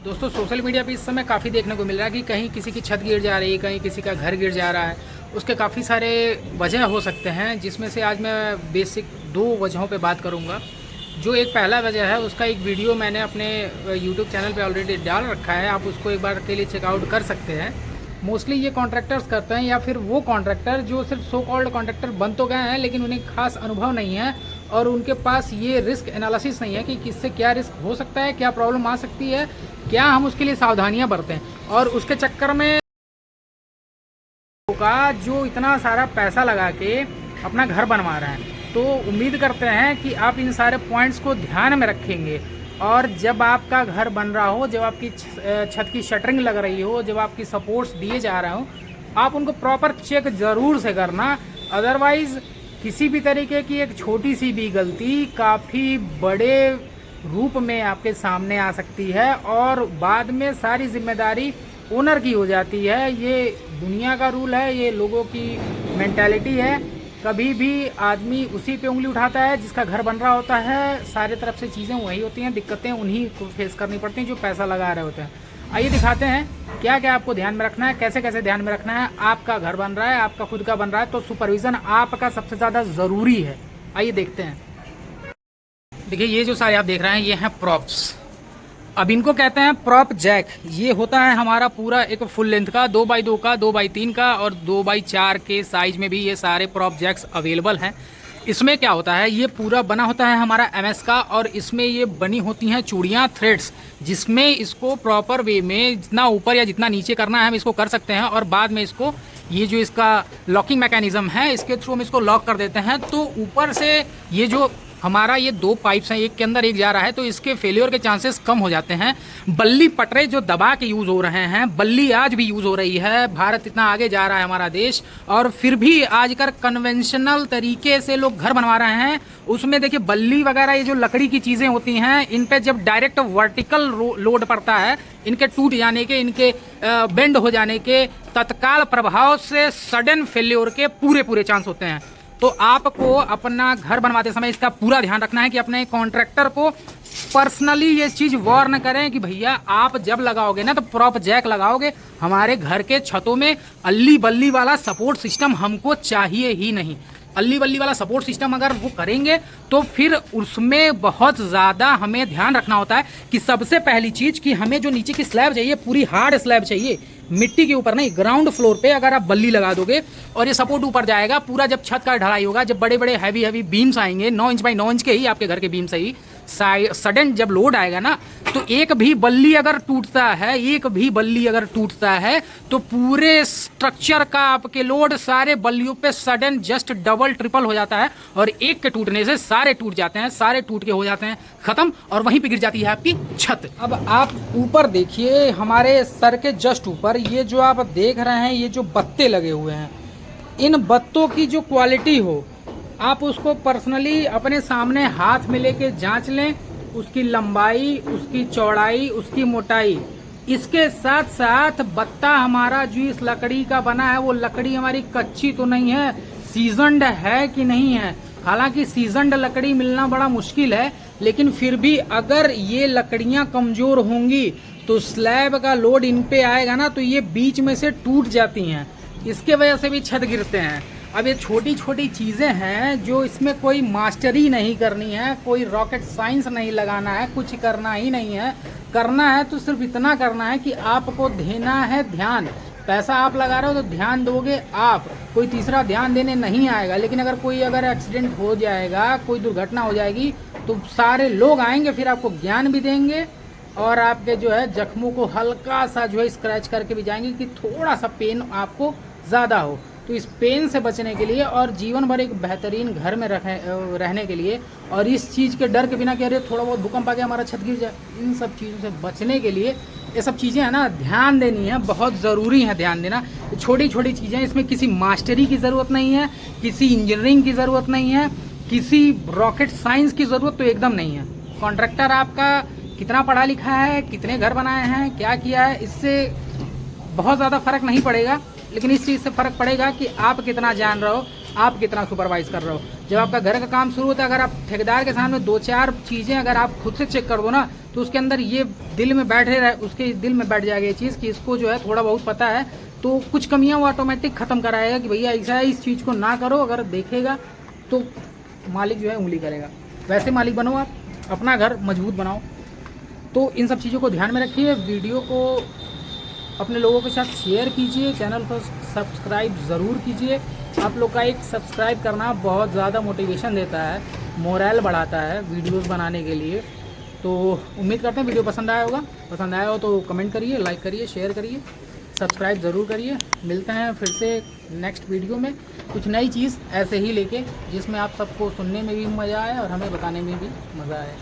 दोस्तों social media पे इस समय काफ़ी देखने को मिल रहा है कि कहीं किसी की छत गिर जा रही है, कहीं किसी का घर गिर जा रहा है। उसके काफ़ी सारे वजह हो सकते हैं, जिसमें से आज मैं बेसिक 2 वजहों पे बात करूंगा। जो एक पहला वजह है उसका एक वीडियो मैंने अपने यूट्यूब चैनल पे ऑलरेडी डाल रखा है, आप उसको एक बार के लिए चेकआउट कर सकते हैं। मोस्टली ये कॉन्ट्रैक्टर्स करते हैं, या फिर वो कॉन्ट्रैक्टर जो सिर्फ सो कॉल्ड कॉन्ट्रैक्टर बन तो गए हैं लेकिन उन्हें खास अनुभव नहीं है और उनके पास ये रिस्क एनालिसिस नहीं है कि किससे क्या रिस्क हो सकता है, क्या प्रॉब्लम आ सकती है, क्या हम उसके लिए सावधानियां बरतें। और उसके चक्कर में का जो इतना सारा पैसा लगा के अपना घर बनवा रहे हैं, तो उम्मीद करते हैं कि आप इन सारे पॉइंट्स को ध्यान में रखेंगे। और जब आपका घर बन रहा हो, जब आपकी छत की शटरिंग लग रही हो, जब आपकी सपोर्ट्स दिए जा रहे हो, आप उनको प्रॉपर चेक ज़रूर से करना। अदरवाइज़ किसी भी तरीके की एक छोटी सी भी गलती काफ़ी बड़े रूप में आपके सामने आ सकती है और बाद में सारी जिम्मेदारी ओनर की हो जाती है। ये दुनिया का रूल है, ये लोगों की मेंटालिटी है। कभी भी आदमी उसी पे उंगली उठाता है जिसका घर बन रहा होता है। सारे तरफ से चीज़ें वही होती हैं, दिक्कतें उन्हीं को फेस करनी पड़ती हैं जो पैसा लगा रहे होते हैं। आइए दिखाते हैं क्या क्या आपको ध्यान में रखना है, कैसे कैसे ध्यान में रखना है। आपका घर बन रहा है, आपका खुद का बन रहा है, तो सुपरविज़न आपका सबसे ज़्यादा ज़रूरी है। आइए देखते हैं। देखिए ये जो सारे आप देख रहे हैं ये हैं प्रॉप्स। अब इनको कहते हैं प्रॉप जैक। ये होता है हमारा पूरा एक फुल लेंथ का 2x2 का, 2x3 का और 2x4 के साइज में भी ये सारे प्रॉप जैक्स अवेलेबल हैं। इसमें क्या होता है, ये पूरा बना होता है हमारा MS का और इसमें ये बनी होती हैं चूड़ियाँ, थ्रेड्स, जिसमें इसको प्रॉपर वे में जितना ऊपर या जितना नीचे करना है हम इसको कर सकते हैं। और बाद में इसको ये जो इसका लॉकिंग मैकेनिज्म है इसके थ्रू हम इसको लॉक कर देते हैं। तो ऊपर से ये जो हमारा ये 2 पाइप्स हैं, एक के अंदर एक जा रहा है, तो इसके फेलियर के चांसेस कम हो जाते हैं। बल्ली पटरे जो दबा के यूज़ हो रहे हैं, बल्ली आज भी यूज़ हो रही है। भारत इतना आगे जा रहा है हमारा देश, और फिर भी आजकल कन्वेंशनल तरीके से लोग घर बनवा रहे हैं। उसमें देखिए बल्ली वगैरह ये जो लकड़ी की चीज़ें होती हैं, इन पे जब डायरेक्ट वर्टिकल लोड पड़ता है, इनके टूट जाने के, इनके बेंड हो जाने के तत्काल प्रभाव से सडन फेल्योर के पूरे चांस होते हैं। तो आपको अपना घर बनवाते समय इसका पूरा ध्यान रखना है कि अपने कॉन्ट्रैक्टर को पर्सनली ये चीज़ वार्न करें कि भैया आप जब लगाओगे ना तो प्रॉप जैक लगाओगे। हमारे घर के छतों में अल्ली बल्ली वाला सपोर्ट सिस्टम हमको चाहिए ही नहीं। अल्ली बल्ली वाला सपोर्ट सिस्टम अगर वो करेंगे तो फिर उसमें बहुत ज़्यादा हमें ध्यान रखना होता है कि सबसे पहली चीज़ कि हमें जो नीचे की स्लैब चाहिए पूरी हार्ड स्लैब चाहिए, मिट्टी के ऊपर नहीं। ग्राउंड फ्लोर पे अगर आप बल्ली लगा दोगे और ये सपोर्ट ऊपर जाएगा, पूरा जब छत का ढलाई होगा, जब बड़े बड़े हैवी बीम्स आएंगे 9 इंच बाई 9 इंच के ही आपके घर के बीम से ही सडन जब लोड आएगा ना, तो एक भी बल्ली अगर टूटता है, एक भी बल्ली अगर टूटता है तो पूरे स्ट्रक्चर का आपके लोड सारे बल्लियों पे सडन जस्ट डबल ट्रिपल हो जाता है और एक के टूटने से सारे टूट जाते हैं, सारे टूट के हो जाते हैं खत्म, और वहीं पे गिर जाती है आपकी छत। अब आप ऊपर देखिए, हमारे सर के जस्ट ऊपर ये जो आप देख रहे हैं, ये जो बत्ते लगे हुए हैं, इन बत्तों की जो क्वालिटी हो, आप उसको पर्सनली अपने सामने हाथ में लेके जांच लें। उसकी लंबाई, उसकी चौड़ाई, उसकी मोटाई, इसके साथ साथ बत्ता हमारा जो इस लकड़ी का बना है वो लकड़ी हमारी कच्ची तो नहीं है, सीजनड है कि नहीं है। हालांकि सीजनड लकड़ी मिलना बड़ा मुश्किल है, लेकिन फिर भी अगर ये लकड़ियां कमजोर होंगी तो स्लैब का लोड इन पे आएगा ना, तो ये बीच में से टूट जाती हैं, इसके वजह से भी छत गिरते हैं। अब ये छोटी छोटी चीज़ें हैं जो इसमें कोई मास्टरी नहीं करनी है, कोई रॉकेट साइंस नहीं लगाना है, कुछ करना ही नहीं है। करना है तो सिर्फ इतना करना है कि आपको देना है ध्यान। पैसा आप लगा रहे हो तो ध्यान दोगे आप, कोई तीसरा ध्यान देने नहीं आएगा। लेकिन अगर एक्सीडेंट हो जाएगा, कोई दुर्घटना हो जाएगी, तो सारे लोग आएंगे, फिर आपको ज्ञान भी देंगे और आपके जो है जख्मों को हल्का सा जो है स्क्रैच करके भी जाएंगे कि थोड़ा सा पेन आपको ज़्यादा हो। तो इस पेन से बचने के लिए और जीवन भर एक बेहतरीन घर में रहने के लिए, और इस चीज़ के डर के बिना कि अरे थोड़ा बहुत भूकंप आ गया हमारा छत गिर जाए, इन सब चीज़ों से बचने के लिए ये सब चीज़ें हैं ना ध्यान देनी है, बहुत ज़रूरी है ध्यान देना। छोटी छोटी चीज़ें, इसमें किसी मास्टरी की ज़रूरत नहीं है, किसी इंजीनियरिंग की ज़रूरत नहीं है, किसी रॉकेट साइंस की ज़रूरत तो एकदम नहीं है। कॉन्ट्रैक्टर आपका कितना पढ़ा लिखा है, कितने घर बनाए हैं, क्या किया है, इससे बहुत ज़्यादा फ़र्क नहीं पड़ेगा। लेकिन इस चीज़ से फ़र्क पड़ेगा कि आप कितना जान रहे हो, आप कितना सुपरवाइज कर रहे हो। जब आपका घर का काम शुरू होता है, अगर आप ठेकेदार के सामने 2-4 चीज़ें अगर आप खुद से चेक कर दो ना, तो उसके अंदर ये दिल में बैठे रहे, उसके दिल में बैठ जाएगा ये चीज़ कि इसको जो है थोड़ा बहुत पता है, तो कुछ कमियाँ वो ऑटोमेटिक ख़त्म कराएगा कि भैया ऐसा है, इस चीज़ को ना करो। अगर देखेगा तो मालिक जो है उंगली करेगा। वैसे मालिक बनो, आप अपना घर मजबूत बनाओ। तो इन सब चीज़ों को ध्यान में रखिए। वीडियो को अपने लोगों के साथ शेयर कीजिए, चैनल को सब्सक्राइब ज़रूर कीजिए। आप लोग का एक सब्सक्राइब करना बहुत ज़्यादा मोटिवेशन देता है, मोरल बढ़ाता है वीडियोस बनाने के लिए। तो उम्मीद करते हैं वीडियो पसंद आया होगा। पसंद आया हो तो कमेंट करिए, लाइक करिए, शेयर करिए, सब्सक्राइब ज़रूर करिए। मिलते हैं फिर से नेक्स्ट वीडियो में कुछ नई चीज़ ऐसे ही लेके, जिसमें आप सबको सुनने में भी मज़ा आए और हमें बताने में भी मज़ा आए।